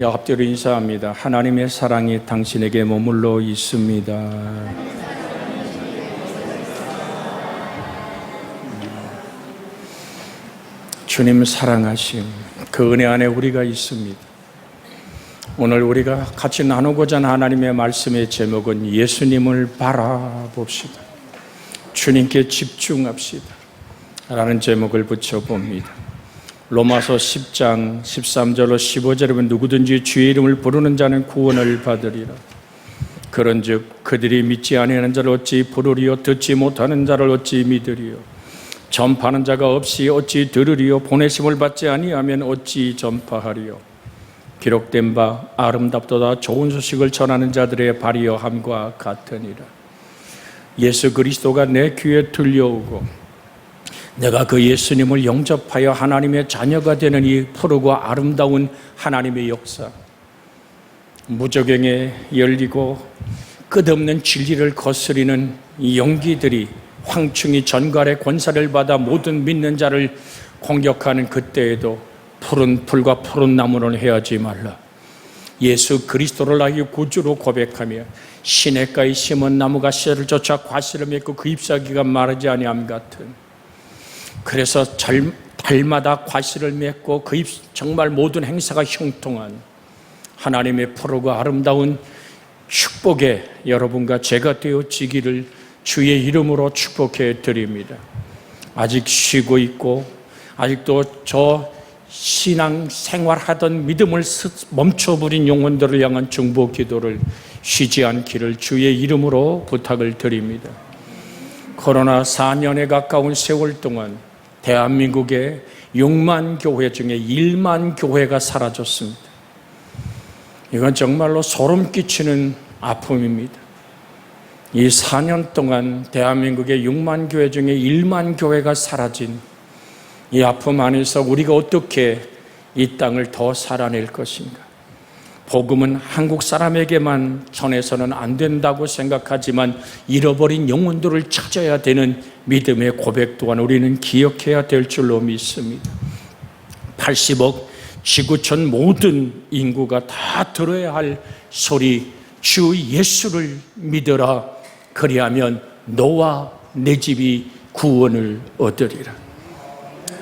엎드려 인사합니다. 하나님의 사랑이 당신에게 머물러 있습니다. 주님 사랑하심, 그 은혜 안에 우리가 있습니다. 오늘 우리가 같이 나누고자 하는 하나님의 말씀의 제목은 예수님을 바라봅시다. 주님께 집중합시다 라는 제목을 붙여봅니다. 로마서 10장 13절로 15절에 보면 누구든지 주의 이름을 부르는 자는 구원을 받으리라. 그런즉 그들이 믿지 아니하는 자를 어찌 부르리요, 듣지 못하는 자를 어찌 믿으리요. 전파하는 자가 없이 어찌 들으리요, 보내심을 받지 아니하면 어찌 전파하리요. 기록된 바 아름답도다 좋은 소식을 전하는 자들의 발이여 함과 같으니라. 예수 그리스도가 내 귀에 들려오고 내가 그 예수님을 영접하여 하나님의 자녀가 되는 이 푸르고 아름다운 하나님의 역사, 무저갱에 열리고 끝없는 진리를 거스리는 이 연기들이 황충이 전갈의 권사를 받아 모든 믿는 자를 공격하는 그때에도 푸른 풀과 푸른 나무는 헤어지지 말라. 예수 그리스도를 나의 구주로 고백하며 시냇가에 심은 나무가 씨를 쫓아 과실을 맺고 그 잎사귀가 마르지 아니함 같은, 그래서 달마다 과실을 맺고 그 정말 모든 행사가 형통한 하나님의 푸르고 아름다운 축복에 여러분과 제가 되어지기를 주의 이름으로 축복해 드립니다. 아직 쉬고 있고 아직도 저 신앙 생활하던 믿음을 멈춰버린 영혼들을 향한 중보 기도를 쉬지 않기를 주의 이름으로 부탁을 드립니다. 코로나 4년에 가까운 세월 동안 대한민국의 6만 교회 중에 1만 교회가 사라졌습니다. 이건 정말로 소름 끼치는 아픔입니다. 이 4년 동안 대한민국의 6만 교회 중에 1만 교회가 사라진 이 아픔 안에서 우리가 어떻게 이 땅을 더 살아낼 것인가? 복음은 한국 사람에게만 전해서는 안 된다고 생각하지만 잃어버린 영혼들을 찾아야 되는 믿음의 고백 또한 우리는 기억해야 될 줄로 믿습니다. 80억 지구촌 모든 인구가 다 들어야 할 소리, 주 예수를 믿어라. 그리하면 너와 내 집이 구원을 얻으리라.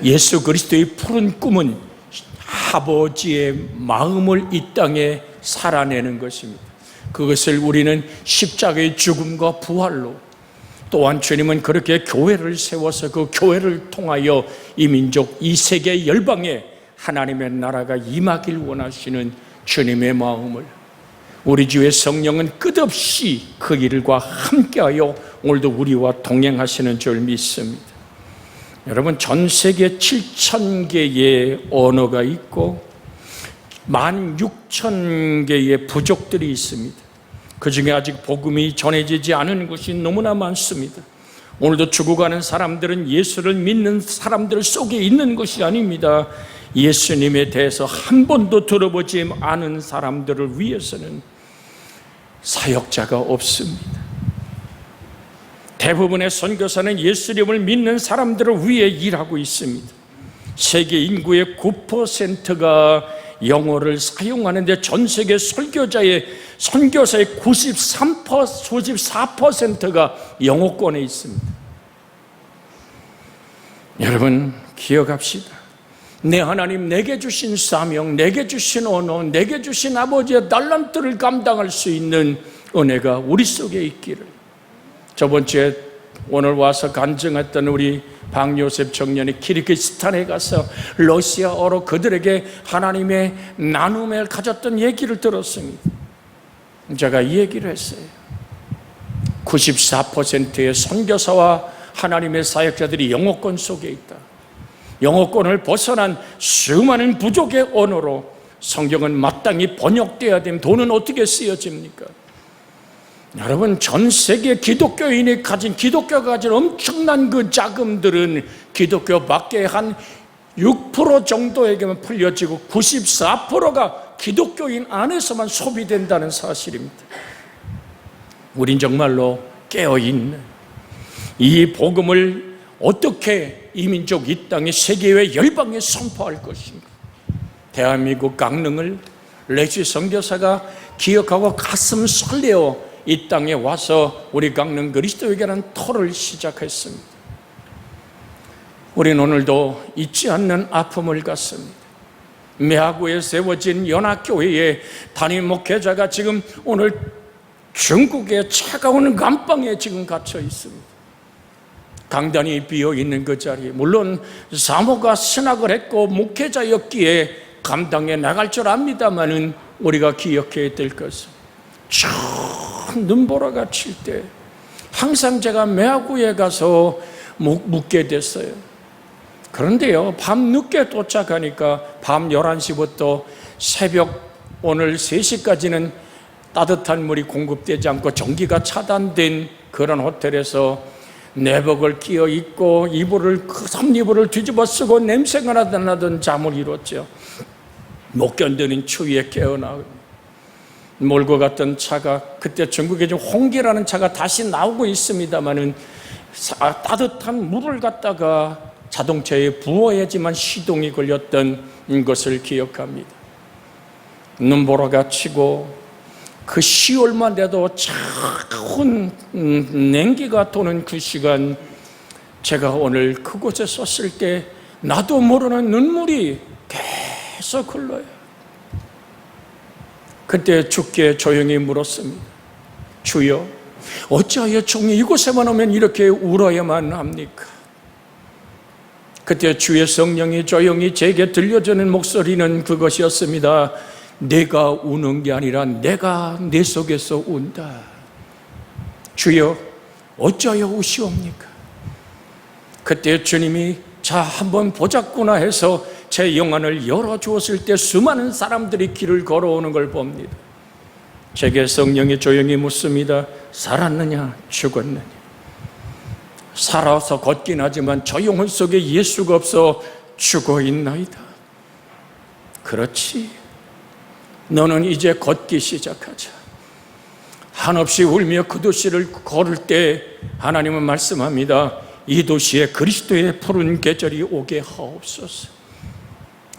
예수 그리스도의 푸른 꿈은 아버지의 마음을 이 땅에 살아내는 것입니다. 그것을 우리는 십자가의 죽음과 부활로, 또한 주님은 그렇게 교회를 세워서 그 교회를 통하여 이 민족, 이 세계 열방에 하나님의 나라가 임하길 원하시는 주님의 마음을 우리 주의 성령은 끝없이 그 일과 함께하여 오늘도 우리와 동행하시는 줄 믿습니다. 여러분, 전 세계 7,000개의 언어가 있고 16,000개의 부족들이 있습니다. 그 중에 아직 복음이 전해지지 않은 곳이 너무나 많습니다. 오늘도 죽어가는 사람들은 예수를 믿는 사람들 속에 있는 것이 아닙니다. 예수님에 대해서 한 번도 들어보지 않은 사람들을 위해서는 사역자가 없습니다. 대부분의 선교사는 예수님을 믿는 사람들을 위해 일하고 있습니다. 세계 인구의 9%가 영어를 사용하는데 전 세계 선교사의 94%가 영어권에 있습니다. 여러분, 기억합시다. 내 하나님, 내게 주신 사명, 내게 주신 언어, 내게 주신 아버지의 달란트를 감당할 수 있는 은혜가 우리 속에 있기를. 저번 주에 오늘 와서 간증했던 우리 박요셉 청년이 키르기스탄에 가서 러시아어로 그들에게 하나님의 나눔을 가졌던 얘기를 들었습니다. 제가 이 얘기를 했어요. 94%의 선교사와 하나님의 사역자들이 영어권 속에 있다. 영어권을 벗어난 수많은 부족의 언어로 성경은 마땅히 번역되어야 되면 돈은 어떻게 쓰여집니까? 여러분, 전 세계 기독교인이 가진, 기독교가 가진 엄청난 그 자금들은 기독교 밖에 한 6% 정도에게만 풀려지고 94%가 기독교인 안에서만 소비된다는 사실입니다. 우린 정말로 깨어있는 이 복음을 어떻게 이 민족, 이 땅의 세계의 열방에 선포할 것인가? 대한민국 강릉을 레지 선교사가 기억하고 가슴 설레어 이 땅에 와서 우리 강릉 그리스도에게는 터를 시작했습니다. 우리는 오늘도 잊지 않는 아픔을 갖습니다. 매화구에 세워진 연합교회의 담임 목회자가 지금 오늘 중국의 차가운 감방에 지금 갇혀 있습니다. 강단이 비어있는 그 자리에, 물론 사모가 신학을 했고 목회자였기에 감당해 나갈 줄 압니다마는 우리가 기억해야 될 것은 저 눈보라가 칠 때 항상 제가 매화구에 가서 묵게 됐어요. 그런데요, 밤 늦게 도착하니까 밤 11시부터 새벽 오늘 3시까지는 따뜻한 물이 공급되지 않고 전기가 차단된 그런 호텔에서 내복을 끼어 입고 삼이불을 뒤집어 쓰고 냄새가 나던 잠을 이뤘죠. 못 견디는 추위에 깨어나 몰고 갔던 차가, 그때 전국에 좀 홍기라는 차가 다시 나오고 있습니다마는 따뜻한 물을 갖다가 자동차에 부어야지만 시동이 걸렸던 것을 기억합니다. 눈보라가 치고 그 10월만 돼도 차가운 냉기가 도는 그 시간, 제가 오늘 그곳에 섰을 때 나도 모르는 눈물이 계속 흘러요. 그때 주께 조용히 물었습니다. 주여, 어찌하여 종이 이곳에만 오면 이렇게 울어야만 합니까? 그때 주의 성령이 조용히 제게 들려주는 목소리는 그것이었습니다. 내가 우는 게 아니라 내가 내 속에서 운다. 주여, 어찌하여 우시옵니까? 그때 주님이 자, 한번 보자꾸나 해서 제 영안을 열어주었을 때 수많은 사람들이 길을 걸어오는 걸 봅니다. 제게 성령이 조용히 묻습니다. 살았느냐 죽었느냐? 살아서 걷긴 하지만 저 영혼 속에 예수가 없어 죽어 있나이다. 그렇지, 너는 이제 걷기 시작하자. 한없이 울며 그 도시를 걸을 때 하나님은 말씀합니다. 이 도시에 그리스도의 푸른 계절이 오게 하옵소서.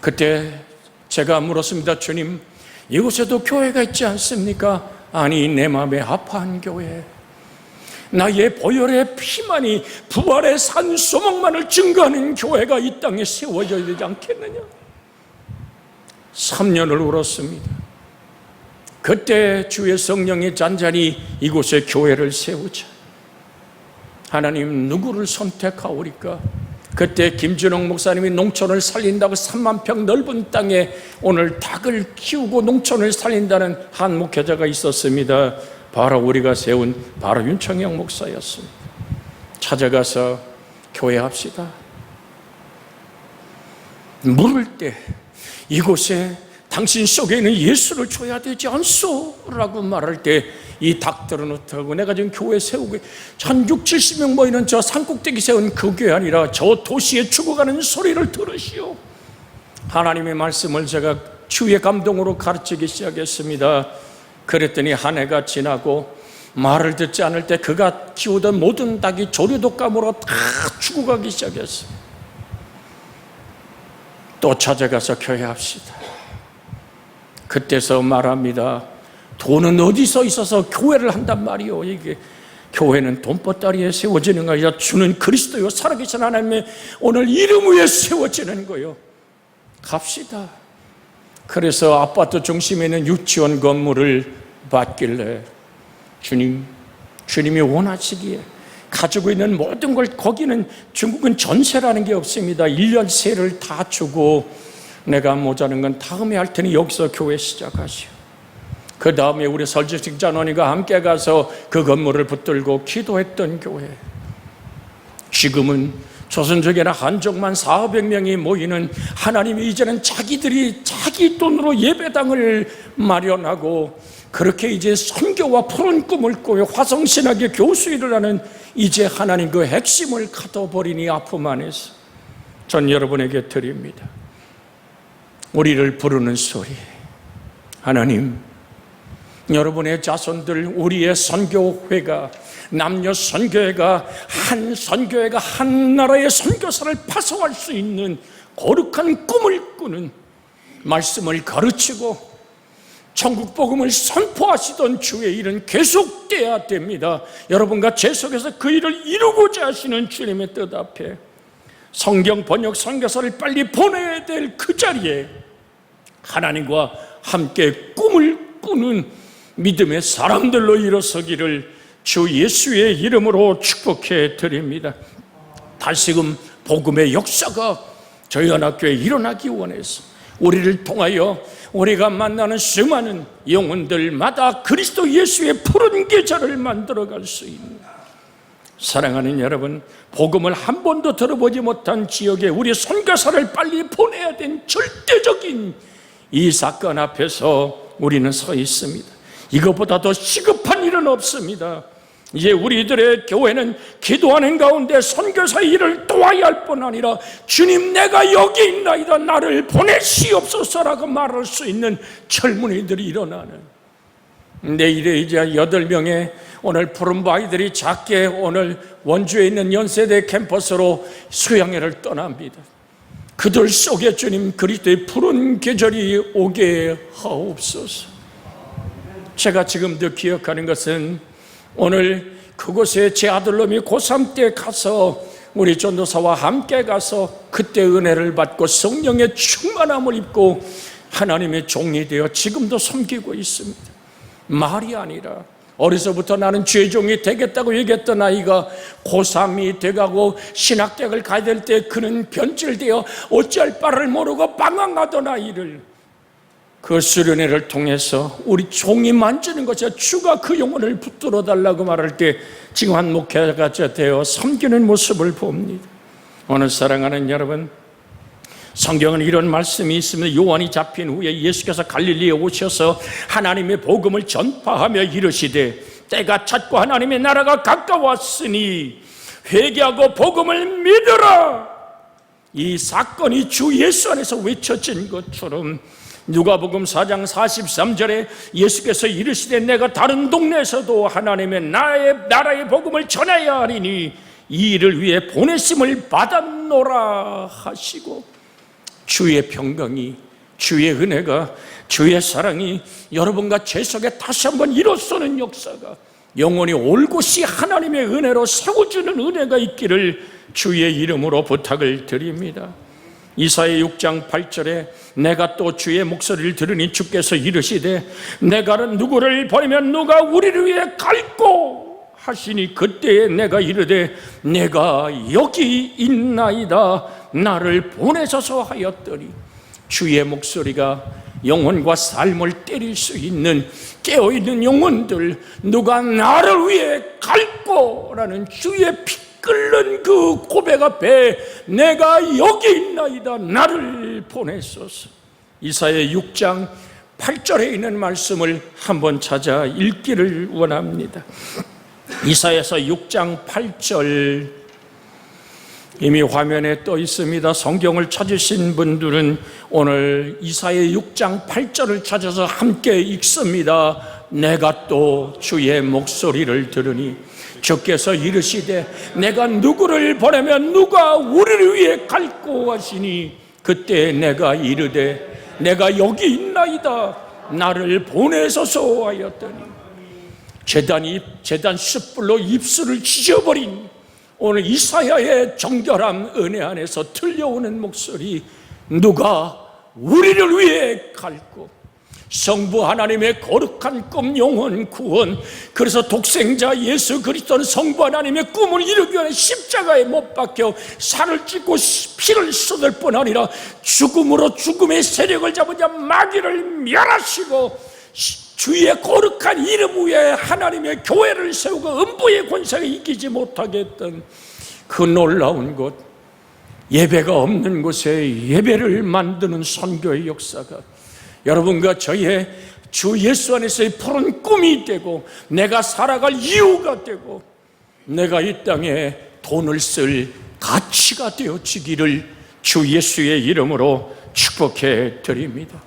그때 제가 물었습니다. 주님, 이곳에도 교회가 있지 않습니까? 아니, 내 마음에 아파한 교회, 나의 보혈의 피만이, 부활의 산소망만을 증거하는 교회가 이 땅에 세워져야 되지 않겠느냐? 3년을 울었습니다. 그때 주의 성령이 잔잔히 이곳에 교회를 세우자. 하나님, 누구를 선택하오리까? 그때 김준홍 목사님이 농촌을 살린다고 3만 평 넓은 땅에 오늘 닭을 키우고 농촌을 살린다는 한 목회자가 있었습니다. 바로 우리가 세운 바로 윤청영 목사였습니다. 찾아가서 교회합시다. 물을 때 이곳에 당신 속에 있는 예수를 줘야 되지 않소? 라고 말할 때 이 닭들은 어떡하고, 내가 지금 교회 세우고 한 6, 70명 모이는 저 산꼭대기 세운 그 교회 아니라 저 도시에 죽어가는 소리를 들으시오. 하나님의 말씀을 제가 주의 감동으로 가르치기 시작했습니다. 그랬더니 한 해가 지나고 말을 듣지 않을 때 그가 키우던 모든 닭이 조류독감으로 다 죽어가기 시작했어요. 또 찾아가서 교회합시다. 그때서 말합니다. 돈은 어디서 있어서 교회를 한단 말이오. 이게 교회는 돈보따리에 세워지는 거 아니라 주는 그리스도요 살아계신 하나님의 오늘 이름 위에 세워지는 거요. 갑시다. 그래서 아파트 중심에 있는 유치원 건물을 받길래 주님이 원하시기에 가지고 있는 모든 걸, 거기는 중국은 전세라는 게 없습니다. 1년 세를 다 주고 내가 모자란 건 다음에 할 테니 여기서 교회 시작하시오. 그 다음에 우리 설지식 장로님과 함께 가서 그 건물을 붙들고 기도했던 교회. 지금은 조선족이나 한족만 400명이 모이는, 하나님이 이제는 자기들이 자기 돈으로 예배당을 마련하고 그렇게 이제 선교와 푸른 꿈을 꾸며 화성신학의 교수일을 하는, 이제 하나님 그 핵심을 가둬버리니 아픔 안에서 전 여러분에게 드립니다. 우리를 부르는 소리. 하나님, 여러분의 자손들, 우리의 선교회가, 남녀 선교회가, 한 선교회가 한 나라의 선교사를 파송할 수 있는 거룩한 꿈을 꾸는, 말씀을 가르치고 천국 복음을 선포하시던 주의 일은 계속돼야 됩니다. 여러분과 제 속에서 그 일을 이루고자 하시는 주님의 뜻 앞에 성경 번역 선교사를 빨리 보내야 될 그 자리에 하나님과 함께 꿈을 꾸는 믿음의 사람들로 일어서기를 주 예수의 이름으로 축복해 드립니다. 다시금 복음의 역사가 저희 연합교회에 일어나기 원해서 우리를 통하여 우리가 만나는 수많은 영혼들마다 그리스도 예수의 푸른 계절을 만들어갈 수 있는, 사랑하는 여러분, 복음을 한 번도 들어보지 못한 지역에 우리 선교사를 빨리 보내야 된 절대적인 이 사건 앞에서 우리는 서 있습니다. 이것보다 더 시급한 일은 없습니다. 이제 우리들의 교회는 기도하는 가운데 선교사의 일을 도와야 할 뿐 아니라 주님, 내가 여기 있나이다, 나를 보내시옵소서라고 말할 수 있는 젊은이들이 일어나는, 내일에 이제 8명의 오늘 푸른부 아이들이 작게 오늘 원주에 있는 연세대 캠퍼스로 수양회를 떠납니다. 그들 속에 주님 그리스도의 푸른 계절이 오게 하옵소서. 제가 지금도 기억하는 것은 오늘 그곳에 제 아들놈이 고3 때 가서 우리 전도사와 함께 가서 그때 은혜를 받고 성령의 충만함을 입고 하나님의 종이 되어 지금도 섬기고 있습니다. 말이 아니라 어려서부터 나는 죄종이 되겠다고 얘기했던 아이가 고3이 돼가고 신학대학을 가야 될 때 그는 변질되어 어찌할 바를 모르고 방황하던 아이를 그 수련회를 통해서 우리 종이 만지는 것이 주가 그 영혼을 붙들어 달라고 말할 때 지금 한 목회자가 되어 섬기는 모습을 봅니다. 오늘 사랑하는 여러분, 성경은 이런 말씀이 있습니다. 요한이 잡힌 후에 예수께서 갈릴리에 오셔서 하나님의 복음을 전파하며 이르시되 때가 찼고 하나님의 나라가 가까웠으니 회개하고 복음을 믿으라. 이 사건이 주 예수 안에서 외쳐진 것처럼 누가복음 4장 43절에 예수께서 이르시되 내가 다른 동네에서도 하나님의 나라의 복음을 전해야 하리니 이 일을 위해 보내심을 받았노라 하시고, 주의 평강이, 주의 은혜가, 주의 사랑이 여러분과 제 속에 다시 한번 일어서는 역사가, 영원히 올 곳이 하나님의 은혜로 세워주는 은혜가 있기를 주의 이름으로 부탁을 드립니다. 이사야 6장 8절에 내가 또 주의 목소리를 들으니 주께서 이르시되 내가 누구를 보내면 누가 우리를 위해 갈꼬 하시니 그때에 내가 이르되 내가 여기 있나이다, 나를 보내소서 하였더니, 주의 목소리가 영혼과 삶을 때릴 수 있는 깨어있는 영혼들, 누가 나를 위해 갈꼬라는 주의 피 끓는 그 고백 앞에 내가 여기 있나이다, 나를 보내소서. 이사야 6장 8절에 있는 말씀을 한번 찾아 읽기를 원합니다. 이사야서 6장 8절 이미 화면에 떠 있습니다. 성경을 찾으신 분들은 오늘 이사야 6장 8절을 찾아서 함께 읽습니다. 내가 또 주의 목소리를 들으니 주께서 이르시되 내가 누구를 보내면 누가 우리를 위해 갈꼬 하시니 그때 내가 이르되 내가 여기 있나이다, 나를 보내소서 하였더니, 제단 숯불로 입술을 찢어버린 오늘 이사야의 정결함 은혜 안에서 들려오는 목소리, 누가 우리를 위해 갈꼬. 성부 하나님의 거룩한 꿈, 영혼 구원, 그래서 독생자 예수 그리스도는 성부 하나님의 꿈을 이루기 위해 십자가에 못 박혀 살을 찢고 피를 쏟을 뿐 아니라 죽음으로 죽음의 세력을 잡은 자 마귀를 멸하시고 주의 거룩한 이름 위에 하나님의 교회를 세우고 음부의 권세가 이기지 못하게 했던 그 놀라운 곳, 예배가 없는 곳에 예배를 만드는 선교의 역사가 여러분과 저의 주 예수 안에서의 푸른 꿈이 되고, 내가 살아갈 이유가 되고, 내가 이 땅에 돈을 쓸 가치가 되어지기를 주 예수의 이름으로 축복해 드립니다.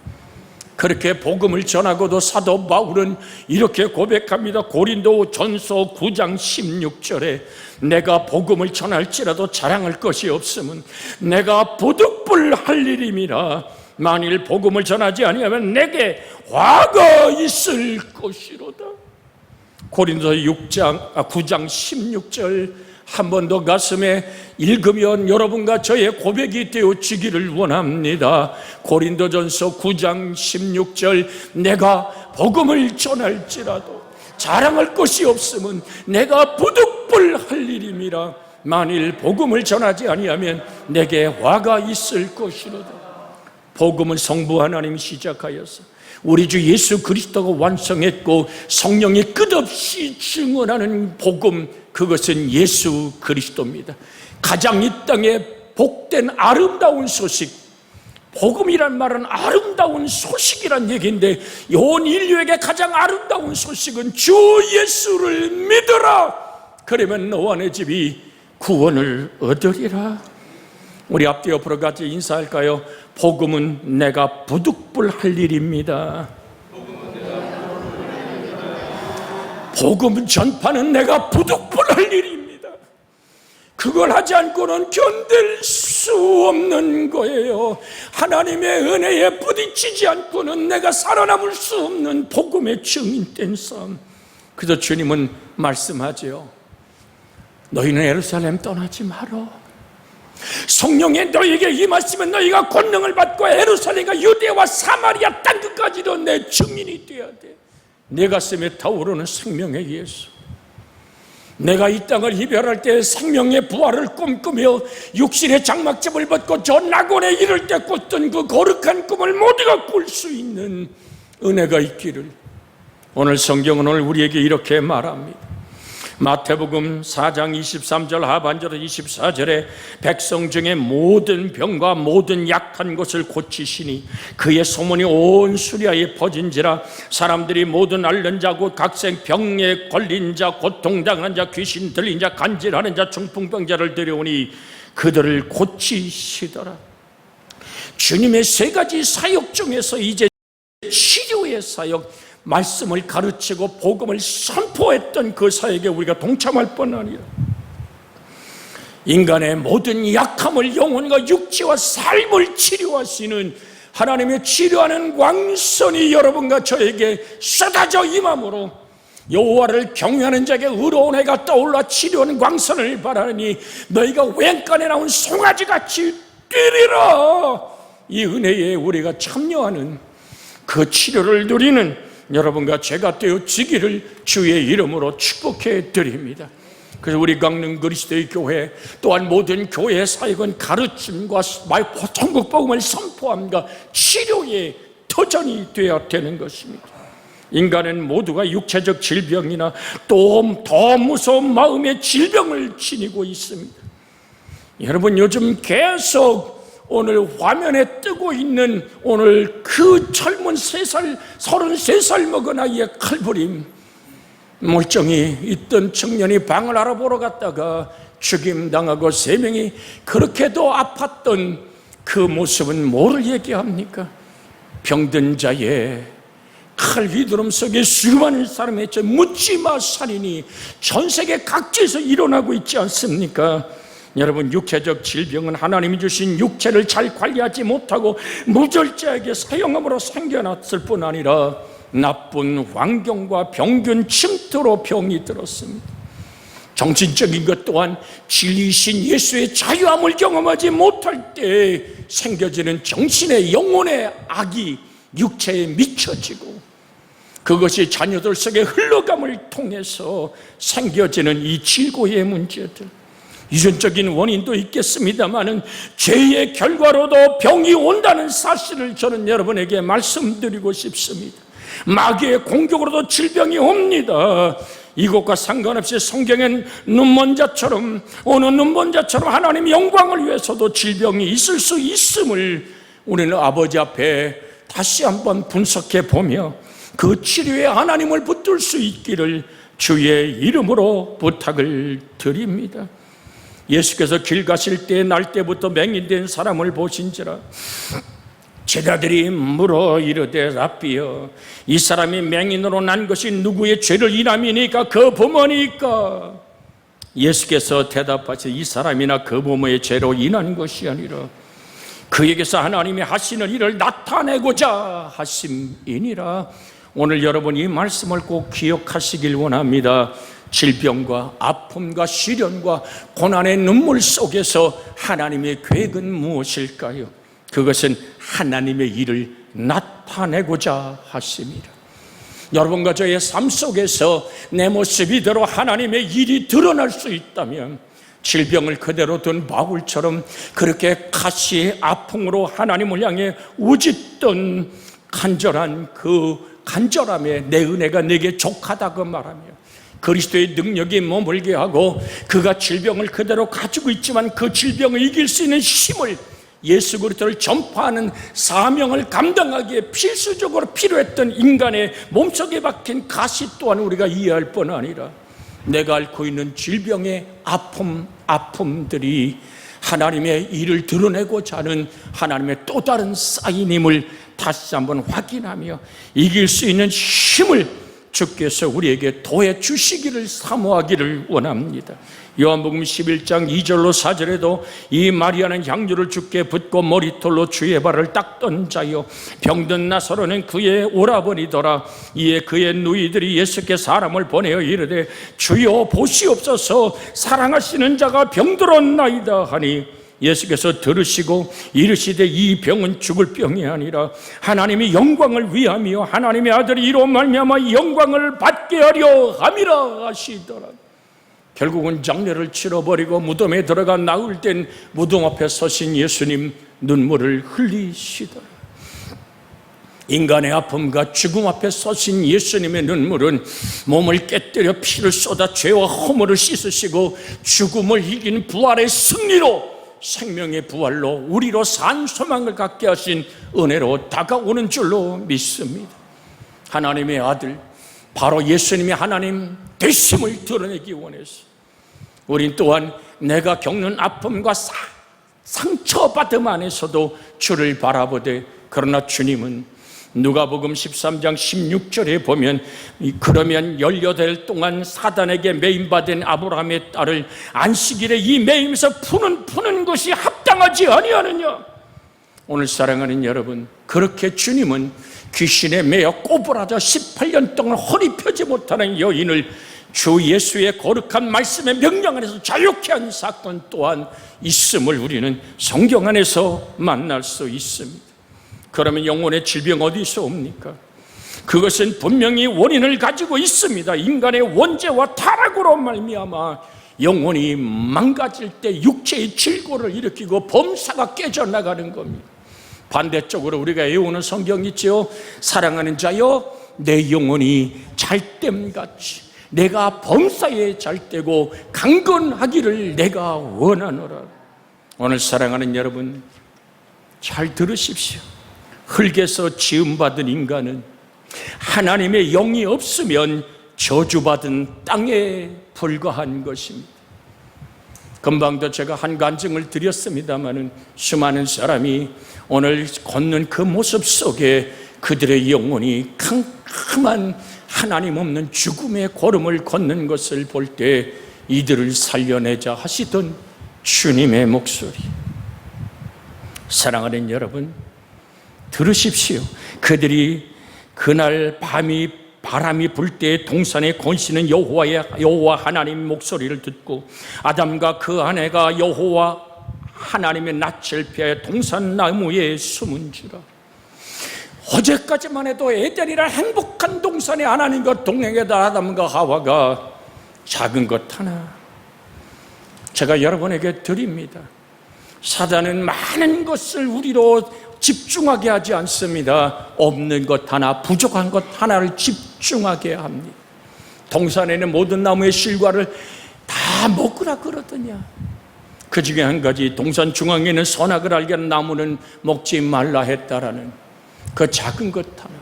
그렇게 복음을 전하고도 사도 바울은 이렇게 고백합니다. 고린도 전서 9장 16절에 내가 복음을 전할지라도 자랑할 것이 없음은 내가 부득불 할 일임이라. 만일 복음을 전하지 아니하면 내게 화가 있을 것이로다. 고린도서 9장 16절 한 번 더 가슴에 읽으면 여러분과 저의 고백이 되어지기를 원합니다. 고린도전서 9장 16절 내가 복음을 전할지라도 자랑할 것이 없으면 내가 부득불할 일임이라. 만일 복음을 전하지 아니하면 내게 화가 있을 것이로다. 복음은 성부 하나님이 시작하여서 우리 주 예수 그리스도가 완성했고 성령이 끝없이 증언하는 복음, 그것은 예수 그리스도입니다. 가장 이 땅에 복된 아름다운 소식, 복음이란 말은 아름다운 소식이란 얘기인데 온 인류에게 가장 아름다운 소식은 주 예수를 믿어라. 그러면 너와 내 집이 구원을 얻으리라. 우리 앞뒤 옆으로 같이 인사할까요? 복음은 내가 부득불할 일입니다. 복음 전파는 내가 부득불할 일입니다. 그걸 하지 않고는 견딜 수 없는 거예요. 하나님의 은혜에 부딪히지 않고는 내가 살아남을 수 없는 복음의 증인된 삶. 그래서 주님은 말씀하죠. 너희는 예루살렘 떠나지 마라. 성령의 너희에게 임하시면 너희가 권능을 받고 예루살렘과 유대와 사마리아 땅끝까지도 내 증인이 되어야 돼. 내 가슴에 타오르는 생명의 예수. 내가 이 땅을 이별할 때 생명의 부활을 꿈꾸며 육신의 장막집을 벗고 저 낙원에 이를 때 꿨던 그 거룩한 꿈을 모두가 꿀 수 있는 은혜가 있기를. 오늘 성경은 오늘 우리에게 이렇게 말합니다. 마태복음 4장 23절 하반절 24절에 백성 중에 모든 병과 모든 약한 것을 고치시니 그의 소문이 온 수리아에 퍼진지라. 사람들이 모든 앓는 자 곧 각색 병에 걸린 자 고통당한 자 귀신 들린 자 간질하는 자 중풍병자를 데려오니 그들을 고치시더라. 주님의 세 가지 사역 중에서 이제 치료의 사역, 말씀을 가르치고 복음을 선포했던 그 사역에 우리가 동참할 뿐 아니라 인간의 모든 약함을 영혼과 육체와 삶을 치료하시는 하나님의 치료하는 광선이 여러분과 저에게 쏟아져 임함으로 여호와를 경외하는 자에게 의로운 해가 떠올라 치료하는 광선을 바라니 너희가 웬간에 나온 송아지같이 뛰리라. 이 은혜에 우리가 참여하는 그 치료를 누리는 여러분과 제가 되어지기를 주의 이름으로 축복해 드립니다. 그래서 우리 강릉 그리스도의 교회 또한 모든 교회의 사역은 가르침과 천국 복음을 선포함과 치료의 터전이 되어야 되는 것입니다. 인간은 모두가 육체적 질병이나 또 더 무서운 마음의 질병을 지니고 있습니다. 여러분 요즘 계속 오늘 화면에 뜨고 있는 오늘 그 젊은 33살 먹은 아이의 칼부림, 멀쩡히 있던 청년이 방을 알아보러 갔다가 죽임당하고 3명이 그렇게도 아팠던 그 모습은 뭐를 얘기합니까? 병든 자의 칼 휘두름 속에 수많은 사람의 묻지마 살인이 전 세계 각지에서 일어나고 있지 않습니까? 여러분 육체적 질병은 하나님이 주신 육체를 잘 관리하지 못하고 무절제하게 사용함으로 생겨났을 뿐 아니라 나쁜 환경과 병균 침투로 병이 들었습니다. 정신적인 것 또한 진리이신 예수의 자유함을 경험하지 못할 때 생겨지는 정신의 영혼의 악이 육체에 미쳐지고 그것이 자녀들 속에 흘러감을 통해서 생겨지는 이 질고의 문제들, 유전적인 원인도 있겠습니다마는 죄의 결과로도 병이 온다는 사실을 저는 여러분에게 말씀드리고 싶습니다. 마귀의 공격으로도 질병이 옵니다. 이것과 상관없이 성경엔 눈먼 자처럼 어느 눈먼 자처럼 하나님 영광을 위해서도 질병이 있을 수 있음을 우리는 아버지 앞에 다시 한번 분석해 보며 그 치료에 하나님을 붙들 수 있기를 주의 이름으로 부탁을 드립니다. 예수께서 길 가실 때 날 때부터 맹인된 사람을 보신지라. 제자들이 물어 이르되 랍비여, 이 사람이 맹인으로 난 것이 누구의 죄를 인함이니까 그 부모니까? 예수께서 대답하시되 이 사람이나 그 부모의 죄로 인한 것이 아니라 그에게서 하나님이 하시는 일을 나타내고자 하심이니라. 오늘 여러분 이 말씀을 꼭 기억하시길 원합니다. 질병과 아픔과 시련과 고난의 눈물 속에서 하나님의 계획은 무엇일까요? 그것은 하나님의 일을 나타내고자 하심이라. 여러분과 저의 삶 속에서 내 모습 이대로 하나님의 일이 드러날 수 있다면, 질병을 그대로 둔 바울처럼 그렇게 가시의 아픔으로 하나님을 향해 우짖던 간절한 그 간절함에 내 은혜가 내게 족하다고 말하며 그리스도의 능력이 머물게 하고, 그가 질병을 그대로 가지고 있지만 그 질병을 이길 수 있는 힘을, 예수 그리스도를 전파하는 사명을 감당하기에 필수적으로 필요했던 인간의 몸속에 박힌 가시 또한 우리가 이해할 뿐 아니라, 내가 앓고 있는 질병의 아픔들이 하나님의 일을 드러내고자 하는 하나님의 또 다른 사인임을 다시 한번 확인하며 이길 수 있는 힘을 주께서 우리에게 더해 주시기를 사모하기를 원합니다. 요한복음 11장 2절로 4절에도 이 마리아는 향유를 주께 붓고 머리털로 주의 발을 닦던 자요, 병든 나사로는 그의 오라버니더라. 이에 그의 누이들이 예수께 사람을 보내어 이르되 주여 보시옵소서, 사랑하시는 자가 병들었나이다 하니, 예수께서 들으시고 이르시되 이 병은 죽을 병이 아니라 하나님이 영광을 위하며 하나님의 아들이 이로 말미암아 영광을 받게 하려 함이라 하시더라. 결국은 장례를 치러버리고 무덤에 들어가 나올 땐 무덤 앞에 서신 예수님 눈물을 흘리시더라. 인간의 아픔과 죽음 앞에 서신 예수님의 눈물은 몸을 깨뜨려 피를 쏟아 죄와 허물을 씻으시고 죽음을 이긴 부활의 승리로, 생명의 부활로 우리로 산 소망을 갖게 하신 은혜로 다가오는 줄로 믿습니다. 하나님의 아들 바로 예수님이 하나님 되심을 드러내기 원해서 우린 또한 내가 겪는 아픔과 상처받음 안에서도 주를 바라보되, 그러나 주님은 누가복음 13장 16절에 보면 그러면 18일 동안 사단에게 매임받은 아브라함의 딸을 안식일에 이 매임에서 푸는 것이 합당하지 아니하느냐. 오늘 사랑하는 여러분, 그렇게 주님은 귀신에 매여 꼬부라져 18년 동안 허리 펴지 못하는 여인을 주 예수의 거룩한 말씀의 명령 안에서 자유케 한 사건 또한 있음을 우리는 성경 안에서 만날 수 있습니다. 그러면 영혼의 질병 어디서 옵니까? 그것은 분명히 원인을 가지고 있습니다. 인간의 원죄와 타락으로 말미암아 영혼이 망가질 때 육체의 질고를 일으키고 범사가 깨져나가는 겁니다. 반대쪽으로 우리가 외우는 성경이 있죠. 사랑하는 자여 내 영혼이 잘됨같이 내가 범사에 잘되고 강건하기를 내가 원하노라. 오늘 사랑하는 여러분, 잘 들으십시오. 흙에서 지음받은 인간은 하나님의 영이 없으면 저주받은 땅에 불과한 것입니다. 금방도 제가 한 간증을 드렸습니다마는 수많은 사람이 오늘 걷는 그 모습 속에 그들의 영혼이 캄캄한 하나님 없는 죽음의 걸음을 걷는 것을 볼 때 이들을 살려내자 하시던 주님의 목소리. 사랑하는 여러분, 들으십시오. 그들이 그날 바람이 불 때 동산에 건시는 여호와 하나님 목소리를 듣고 아담과 그 아내가 여호와 하나님의 낯을 피하여 동산 나무에 숨은지라. 어제까지만 해도 에덴이라 행복한 동산에 하나님과 동행하다 아담과 하와가 작은 것 하나, 제가 여러분에게 드립니다. 사단은 많은 것을 우리로 집중하게 하지 않습니다. 없는 것 하나, 부족한 것 하나를 집중하게 합니다. 동산에는 모든 나무의 실과를 다 먹으라 그러더냐. 그 중에 한 가지, 동산 중앙에 있는 선악을 알게 하는 나무는 먹지 말라 했다라는 그 작은 것 하나.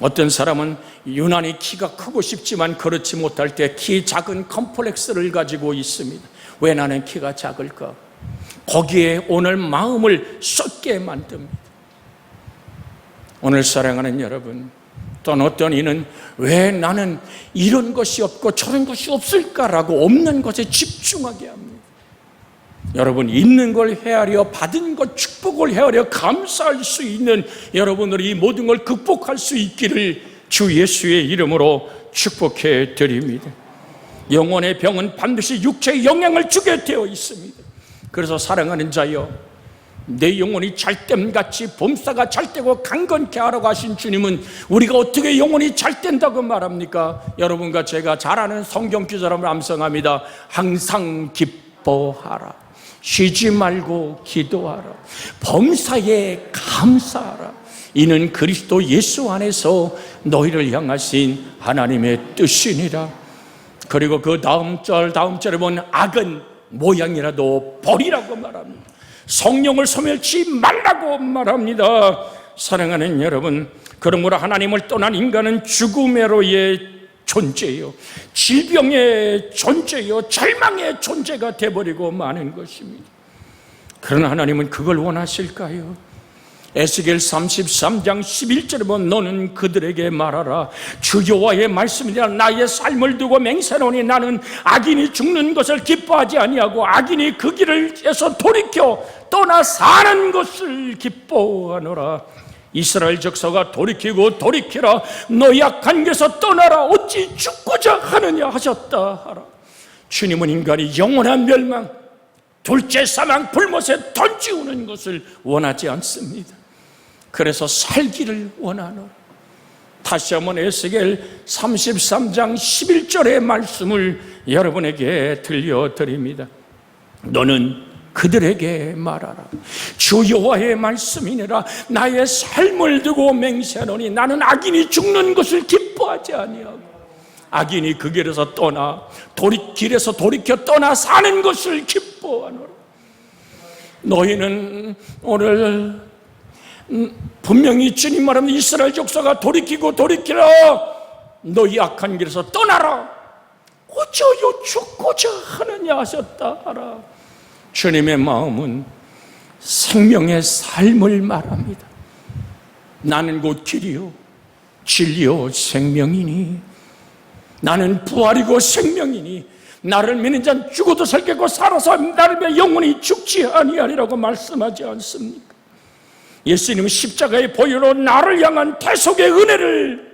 어떤 사람은 유난히 키가 크고 싶지만 그렇지 못할 때 키 작은 컴플렉스를 가지고 있습니다. 왜 나는 키가 작을까? 거기에 오늘 마음을 쏟게 만듭니다. 오늘 사랑하는 여러분, 또는 어떤 이는 왜 나는 이런 것이 없고 저런 것이 없을까라고 없는 것에 집중하게 합니다. 여러분, 있는 걸 헤아려, 받은 것 축복을 헤아려 감사할 수 있는 여러분들이 이 모든 걸 극복할 수 있기를 주 예수의 이름으로 축복해 드립니다. 영혼의 병은 반드시 육체에 영향을 주게 되어 있습니다. 그래서 사랑하는 자여, 내 영혼이 잘됨같이 범사가 잘되고 강건케 하라고 하신 주님은 우리가 어떻게 영혼이 잘된다고 말합니까? 여러분과 제가 잘 아는 성경 구절을 암송합니다. 항상 기뻐하라, 쉬지 말고 기도하라, 범사에 감사하라. 이는 그리스도 예수 안에서 너희를 향하신 하나님의 뜻이니라. 그리고 그 다음 절에 보면 악은 모양이라도 버리라고 말합니다. 성령을 소멸치 말라고 말합니다. 사랑하는 여러분, 그러므로 하나님을 떠난 인간은 죽음으로의 존재요, 질병의 존재요, 절망의 존재가 되어버리고 마는 것입니다. 그러나 하나님은 그걸 원하실까요? 에스겔 33장 11절에 보면 너는 그들에게 말하라. 주 여호와의 말씀이라. 나의 삶을 두고 맹세하노니 나는 악인이 죽는 것을 기뻐하지 아니하고 악인이 그 길에서 돌이켜 떠나 사는 것을 기뻐하노라. 이스라엘 적사가 돌이키고 돌이키라. 너 약한 데서 떠나라. 어찌 죽고자 하느냐 하셨다 하라. 주님은 인간이 영원한 멸망, 둘째 사망, 불못에 던지우는 것을 원하지 않습니다. 그래서 살기를 원하노라. 다시 한번 에스겔 33장 11절의 말씀을 여러분에게 들려드립니다. 너는 그들에게 말하라. 주 여호와의 말씀이니라. 나의 삶을 두고 맹세하노니 나는 악인이 죽는 것을 기뻐하지 아니하고 악인이 그 길에서 떠나 길에서 돌이켜 떠나 사는 것을 기뻐하노라. 너희는 오늘 분명히 주님 말하면 이스라엘 족속가 돌이키고 돌이키라. 너희 악한 길에서 떠나라. 어쩌요 죽고자 하느냐 하셨다 하라. 주님의 마음은 생명의 삶을 말합니다. 나는 곧 길이요 진리요 생명이니, 나는 부활이고 생명이니 나를 믿는 자는 죽어도 살겠고 살아서 나를 위해 영원히 죽지 아니하리라고 말씀하지 않습니까? 예수님은 십자가의 보혈로 나를 향한 대속의 은혜를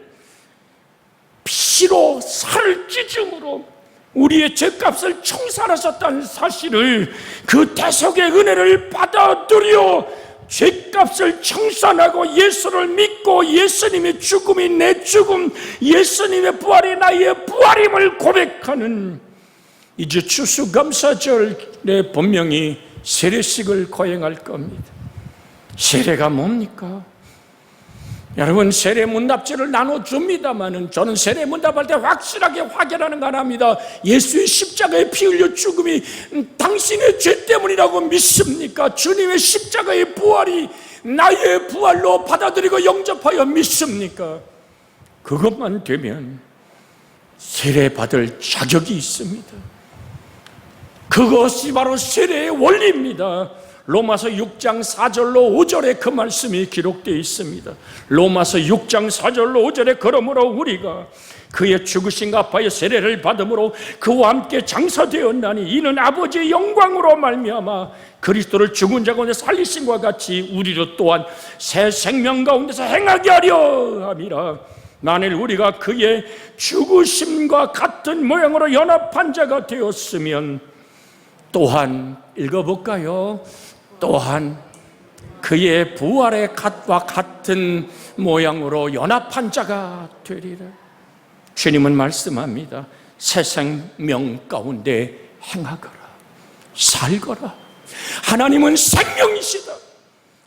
피로 살을 찢음으로 우리의 죄값을 청산하셨다는 사실을, 그 대속의 은혜를 받아들여 죄값을 청산하고 예수를 믿고 예수님의 죽음이 내 죽음, 예수님의 부활이 나의 부활임을 고백하는 이제 추수감사절에 분명히 세례식을 거행할 겁니다. 세례가 뭡니까? 여러분, 세례 문답지를 나눠줍니다마는 저는 세례 문답할 때 확실하게 확인하는 거 합니다. 예수의 십자가에 피 흘려 죽음이 당신의 죄 때문이라고 믿습니까? 주님의 십자가의 부활이 나의 부활로 받아들이고 영접하여 믿습니까? 그것만 되면 세례 받을 자격이 있습니다. 그것이 바로 세례의 원리입니다. 로마서 6장 4절로 5절에 그 말씀이 기록되어 있습니다. 로마서 6장 4절로 5절에 그러므로 우리가 그의 죽으심과 아파의 세례를 받음으로 그와 함께 장사되었나니 이는 아버지의 영광으로 말미암아 그리스도를 죽은 자 가운데 살리심과 같이 우리로 또한 새 생명 가운데서 행하게 하려 함이라. 만일 우리가 그의 죽으심과 같은 모양으로 연합한 자가 되었으면 또한 읽어볼까요? 또한 그의 부활의 갓과 같은 모양으로 연합한 자가 되리라. 주님은 말씀합니다. 새 생명 가운데 행하거라, 살거라. 하나님은 생명이시다.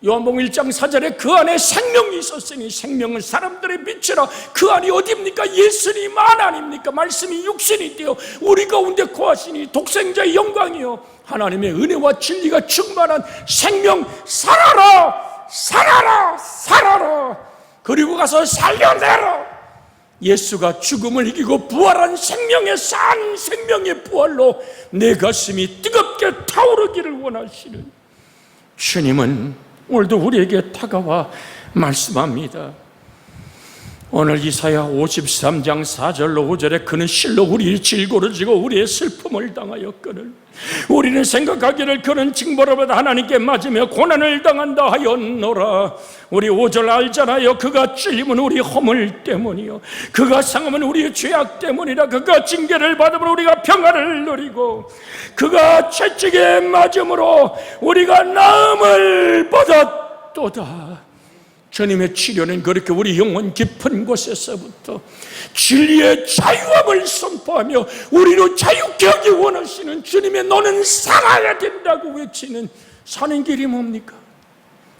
요한복음 1장 4절에 그 안에 생명이 있었으니 생명은 사람들의 빛이라. 그 안이 어디입니까? 예수님 안 아닙니까? 말씀이 육신이 되어 우리 가운데 거하시니 독생자의 영광이요 하나님의 은혜와 진리가 충만한 생명. 살아라, 살아라, 살아라. 그리고 가서 살려내라. 예수가 죽음을 이기고 부활한 생명의 산 생명의 부활로 내 가슴이 뜨겁게 타오르기를 원하시는 주님은 오늘도 우리에게 다가와 말씀합니다. 오늘 이사야 53장 4절로 5절에 그는 실로 우리의 질고를 지고 우리의 슬픔을 당하였거늘 우리는 생각하기를 그는 징벌을 하나님께 맞으며 고난을 당한다 하였노라. 우리 5절 알잖아요. 그가 찔림은 우리 허물 때문이요 그가 상함은 우리의 죄악 때문이라. 그가 징계를 받음으로 우리가 평안을 누리고 그가 채찍에 맞음으로 우리가 나음을 받았도다. 주님의 치료는 그렇게 우리 영혼 깊은 곳에서부터 진리의 자유함을 선포하며 우리로 자유케 하기 원하시는 주님의 너는 살아야 된다고 외치는 사는 길이 뭡니까?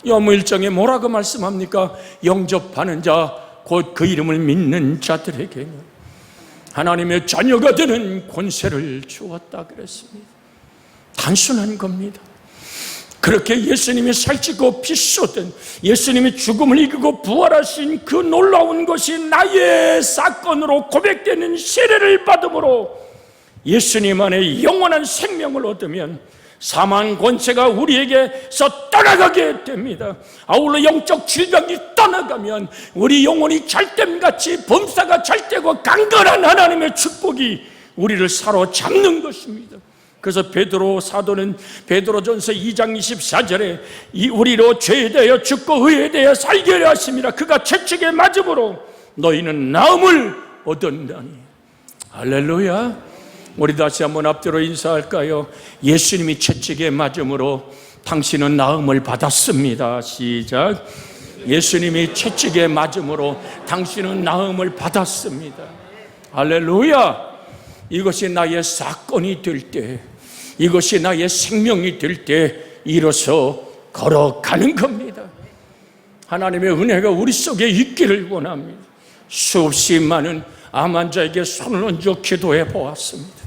요한복음 1장에 뭐라고 말씀합니까? 영접하는 자 곧 그 이름을 믿는 자들에게는 하나님의 자녀가 되는 권세를 주었다 그랬습니다. 단순한 겁니다. 그렇게 예수님이 살찌고 피 쏟은 예수님이 죽음을 이기고 부활하신 그 놀라운 것이 나의 사건으로 고백되는 세례를 받음으로 예수님 안에 영원한 생명을 얻으면 사망 권세가 우리에게서 떠나가게 됩니다. 아울러 영적 질병이 떠나가면 우리 영혼이 잘됨같이 범사가 잘되고 강건한 하나님의 축복이 우리를 사로잡는 것입니다. 그래서 베드로 사도는 베드로전서 2장 24절에 우리로 죄에 대하여 죽고 의에 대하여 살게 하려 하심이라. 그가 채찍에 맞음으로 너희는 나음을 얻었나니. 할렐루야. 우리 다시 한번 앞뒤로 인사할까요? 예수님이 채찍에 맞음으로 당신은 나음을 받았습니다. 시작. 예수님이 채찍에 맞음으로 당신은 나음을 받았습니다. 할렐루야. 이것이 나의 사건이 될 때, 이것이 나의 생명이 될 때 일어서 걸어가는 겁니다. 하나님의 은혜가 우리 속에 있기를 원합니다. 수없이 많은 암 환자에게 손을 얹어 기도해 보았습니다.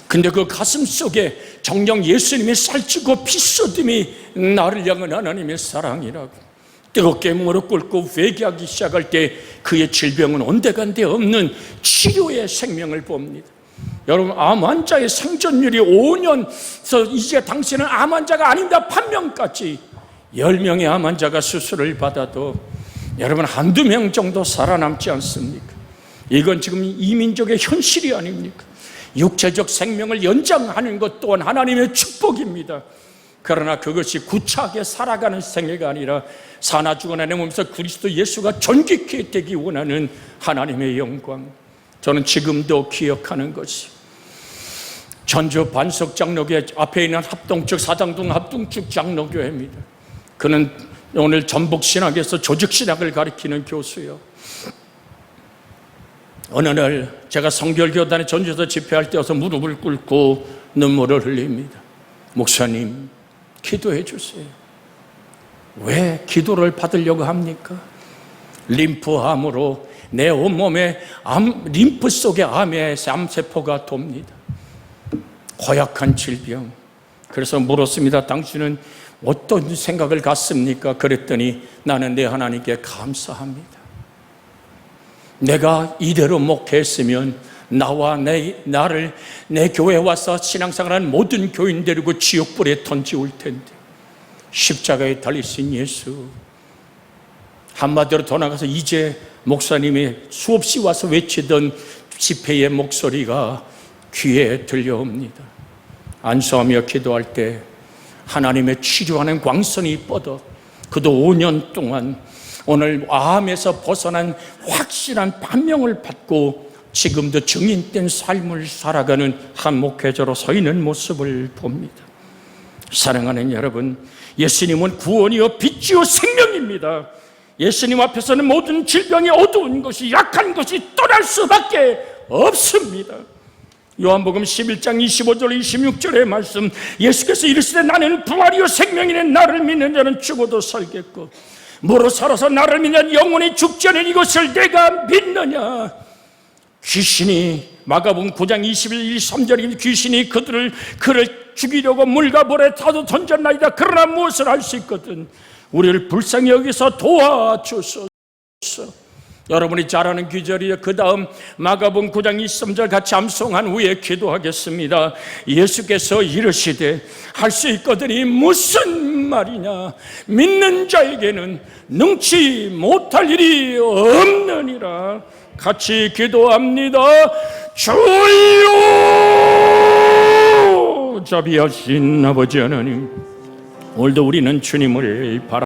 근데 그 가슴 속에 정녕 예수님의 살찌고 피 쏟음이 나를 향한 하나님의 사랑이라고 뜨겁게 무릎 꿇고 회개하기 시작할 때 그의 질병은 온데간데 없는 치료의 생명을 봅니다. 여러분, 암 환자의 생존율이 5년에서 이제 당신은 암 환자가 아닙니다. 판명까지 10명의 암 환자가 수술을 받아도 여러분 한두 명 정도 살아남지 않습니까? 이건 지금 이민족의 현실이 아닙니까? 육체적 생명을 연장하는 것 또한 하나님의 축복입니다. 그러나 그것이 구차하게 살아가는 생애가 아니라 사나 죽어나 내 몸에서 그리스도 예수가 존귀케 되기 원하는 하나님의 영광. 저는 지금도 기억하는 것이 전주 반석 장로교회 앞에 있는 합동측 사당동 합동측 장로교회입니다. 그는 오늘 전복신학에서 조직신학을 가르치는 교수요. 어느 날 제가 성결교단에 전주에서 집회할 때 와서 무릎을 꿇고 눈물을 흘립니다. 목사님, 기도해 주세요. 왜 기도를 받으려고 합니까? 림프암으로 내 온몸에 림프 속에 암의 암세포가 돕니다. 고약한 질병. 그래서 물었습니다. 당신은 어떤 생각을 갖습니까? 그랬더니 나는 내 하나님께 감사합니다. 내가 이대로 목회했으면 나와 내 교회에 와서 신앙생활하는 모든 교인 데리고 지옥불에 던지올 텐데 십자가에 달리신 예수, 한마디로 더 나가서 이제 목사님이 수없이 와서 외치던 집회의 목소리가 귀에 들려옵니다. 안수하며 기도할 때 하나님의 치료하는 광선이 뻗어 그도 5년 동안 오늘 암에서 벗어난 확실한 판명을 받고 지금도 증인된 삶을 살아가는 한 목회자로 서 있는 모습을 봅니다. 사랑하는 여러분, 예수님은 구원이요 빛이요 생명입니다. 예수님 앞에서는 모든 질병이 어두운 것이 약한 것이 떠날 수밖에 없습니다. 요한복음 11장 25절 26절의 말씀, 예수께서 이르시되 나는 부활이요 생명이니 나를 믿는 자는 죽어도 살겠고 무릇 살아서 나를 믿는 영원히 죽지 않은 이것을 내가 믿느냐. 귀신이 마가복음 9장 21, 23절에 귀신이 그를 죽이려고 물과 물에 타도 던졌나이다. 그러나 무엇을 할 수 있거든 우리를 불쌍히 여기서 도와주소서. 여러분이 잘 아는 귀절이요. 그 다음 마가복음 9장 23절 같이 암송한 후에 기도하겠습니다. 예수께서 이르시되 할 수 있거든이 무슨 말이냐, 믿는 자에게는 능치 못할 일이 없느니라. 같이 기도합니다. 주여, 자비하신 아버지 하나님, 오늘도 우리는 주님을 바라